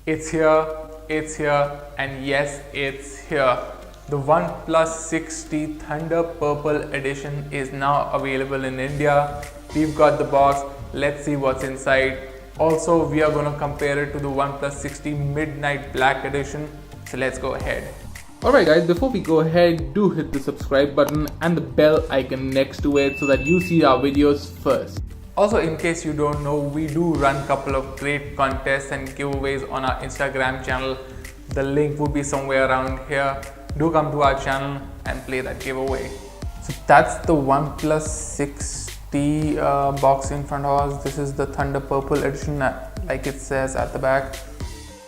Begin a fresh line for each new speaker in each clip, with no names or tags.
It's here, and yes, it's here. The OnePlus 6T Thunder Purple Edition is now available in India. We've got the box. Let's see what's inside. Also, we are going to compare it to the OnePlus 6T Midnight Black Edition. So let's go ahead. Alright guys, before we go ahead, do hit the subscribe button and the bell icon next to it so that you see our videos first. Also, in case you don't know, we do run a couple of great contests and giveaways on our Instagram channel. The link would be somewhere around here. Do come to our channel and play that giveaway. So that's the OnePlus 6T box in front of us. This is the Thunder Purple Edition, like it says at the back.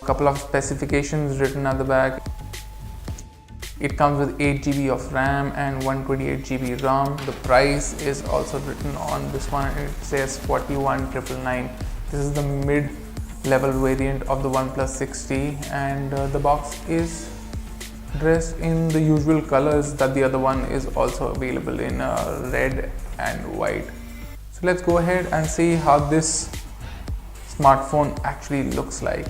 A couple of specifications written at the back. It comes with 8 GB of RAM and 128 GB ROM. The price is also written on this one. It says 41,999. This is the mid-level variant of the OnePlus 6T, and the box is dressed in the usual colors that the other one is also available in, red and white. So let's go ahead and see how this smartphone actually looks like.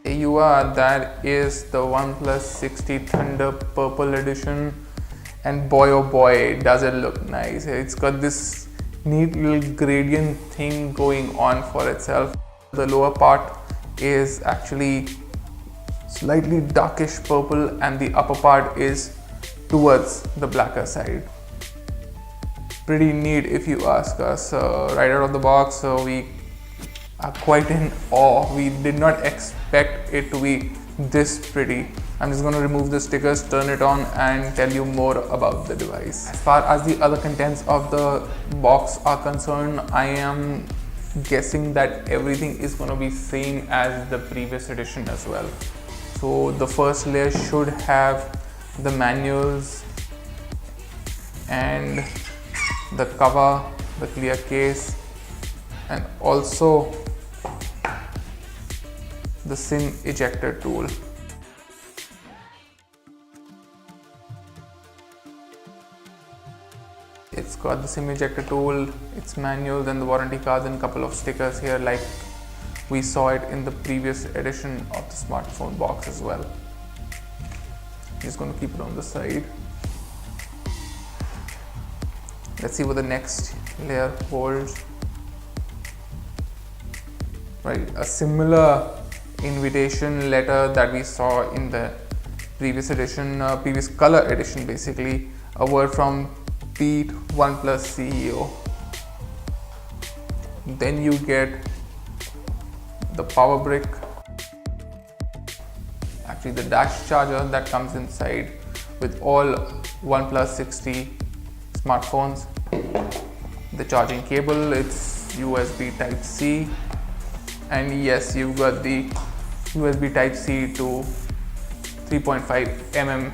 Here you are, that is the OnePlus 6T Thunder Purple Edition, and boy oh boy does it look nice. It's got this neat little gradient thing going on for itself. The lower part is actually slightly darkish purple and the upper part is towards the blacker side. Pretty neat if you ask us. Right out of the box, we are quite in awe. We did not expect it to be this pretty. I'm just going to remove the stickers, turn it on and tell you more about the device. As far as the other contents of the box are concerned, I am guessing that everything is going to be same as the previous edition as well. So the first layer should have the manuals and the cover, the clear case, and also the SIM ejector tool. It's got the SIM ejector tool, its manual, then the warranty cards and a couple of stickers here like we saw it in the previous edition of the smartphone box as well. I'm just going to keep it on the side. Let's see what the next layer holds. Right, a similar invitation letter that we saw in the previous edition, previous color edition basically. A word from Pete, OnePlus CEO. Then you get the power brick, actually the dash charger that comes inside with all OnePlus 6T smartphones. The charging cable, it's USB Type-C, and yes, you've got the USB Type-C to 3.5mm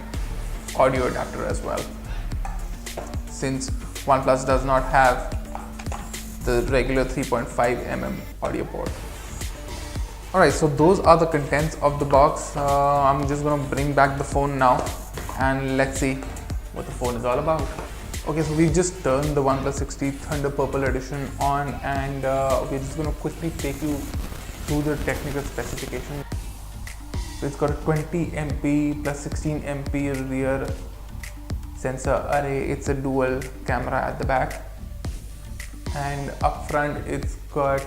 audio adapter as well, since OnePlus does not have the regular 3.5mm audio port. Alright, so those are the contents of the box. I'm just going to bring back the phone now and let's see what the phone is all about. Okay, so we just turned the OnePlus 6T Thunder Purple Edition on, and we're just going to quickly take you through the technical specification. So it's got a 20MP plus 16MP rear sensor array. It's a dual camera at the back, and up front it's got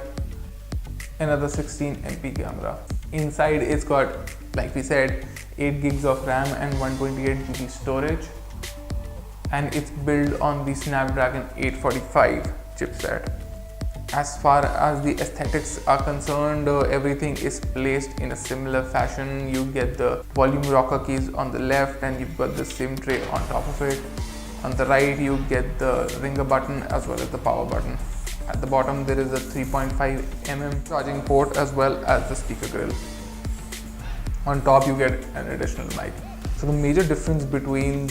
another 16MP camera. Inside it's got, like we said, 8 gigs of RAM and 128 GB storage, and it's built on the Snapdragon 845 chipset. As far as the aesthetics are concerned, everything is placed in a similar fashion. You get the volume rocker keys on the left and you've got the SIM tray on top of it. On the right you get the ringer button as well as the power button. At the bottom there is a 3.5mm charging port as well as the speaker grill. On top you get an additional mic. So the major difference between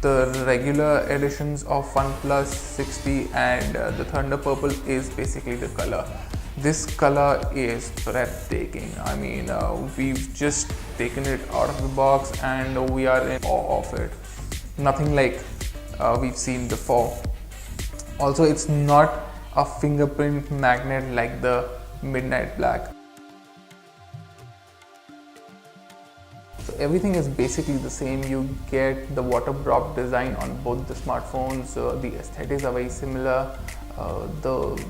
The regular editions of OnePlus 60 and the Thunder Purple is basically the color. This color is breathtaking. I mean, we've just taken it out of the box and we are in awe of it. Nothing like we've seen before. Also, it's not a fingerprint magnet like the Midnight Black. So everything is basically the same. You get the water drop design on both the smartphones. The aesthetics are very similar. The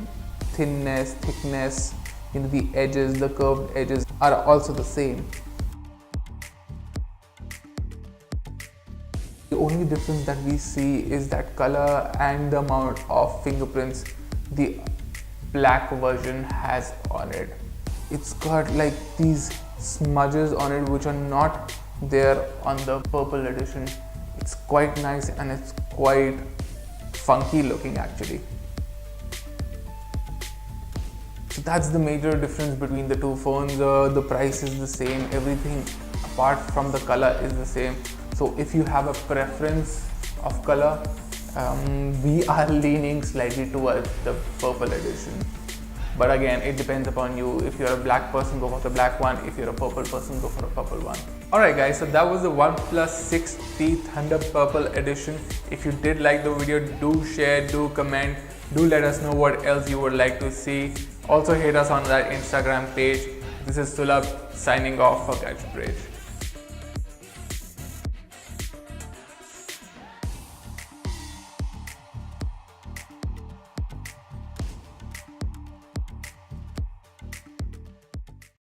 thickness, the edges, the curved edges are also the same. The only difference that we see is that color and the amount of fingerprints the black version has on it. It's got like these smudges on it which are not there on the purple edition. It's quite nice and it's quite funky looking actually. So that's the major difference between the two phones. The price is the same, everything apart from the color is the same. So if you have a preference of color, we are leaning slightly towards the purple edition. But again, it depends upon you. If you're a black person, go for the black one. If you're a purple person, go for a purple one. Alright guys, so that was the OnePlus 6T Thunder Purple Edition. If you did like the video, do share, do comment, do let us know what else you would like to see. Also hit us on that Instagram page. This is Sulabh signing off for Gadget Bridge.